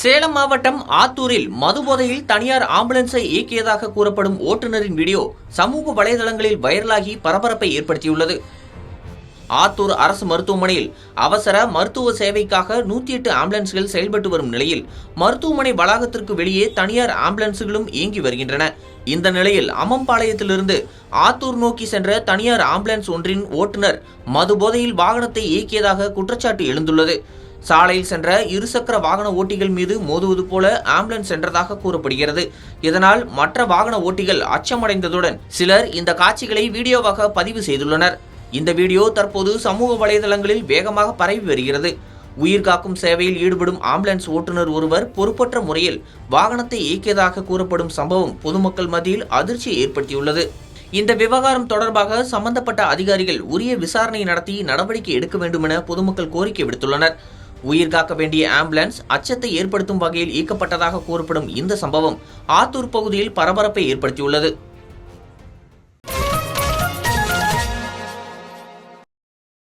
சேலம் மாவட்டம் ஆத்தூரில் மதுபோதையில் தனியார் ஆம்புலன்ஸை இயக்கியதாக கூறப்படும் ஓட்டுநரின் வீடியோ சமூக வலைதளங்களில் வைரலாகி பரபரப்பை ஏற்படுத்தியுள்ளது. ஆத்தூர் அரசு மருத்துவமனையில் அவசர மருத்துவ சேவைக்காக 108 ஆம்புலன்ஸ்கள் செயல்பட்டு வரும் நிலையில் மருத்துவமனை வளாகத்திற்கு வெளியே தனியார் ஆம்புலன்ஸ்களும் இயங்கி வருகின்றன. இந்த நிலையில் அம்மம்பாளையத்திலிருந்து ஆத்தூர் நோக்கி சென்ற தனியார் ஆம்புலன்ஸ் ஒன்றின் ஓட்டுநர் மதுபோதையில் வாகனத்தை இயக்கியதாக குற்றச்சாட்டு எழுந்துள்ளது. சாலையில் சென்ற இருசக்கர வாகன ஓட்டிகள் மீது மோதுவது போல ஆம்புலன்ஸ் சென்றதாக கூறப்படுகிறது. இதனால் மற்ற வாகன ஓட்டிகள் அச்சமடைந்ததுடன் சிலர் இந்த காட்சிகளை வீடியோவாக பதிவு செய்துள்ளனர். இந்த வீடியோ தற்போது சமூக வலைதளங்களில் வேகமாக பரவி வருகிறது. உயிர்காக்கும் சேவையில் ஈடுபடும் ஆம்புலன்ஸ் ஓட்டுநர் ஒருவர் பொறுப்பற்ற முறையில் வாகனத்தை இயக்கியதாக கூறப்படும் சம்பவம் பொதுமக்கள் மத்தியில் அதிர்ச்சியை ஏற்படுத்தியுள்ளது. இந்த விவகாரம் தொடர்பாக சம்பந்தப்பட்ட அதிகாரிகள் உரிய விசாரணை நடத்தி நடவடிக்கை எடுக்க வேண்டும் என பொதுமக்கள் கோரிக்கை விடுத்துள்ளனர். உயிர்காக்க வேண்டிய ஆம்புலன்ஸ் அச்சத்தை ஏற்படுத்தும் வகையில் இயக்கப்பட்டதாக கூறப்படும் இந்த சம்பவம் ஆத்தூர் பகுதியில் பரபரப்பை ஏற்படுத்தியுள்ளது.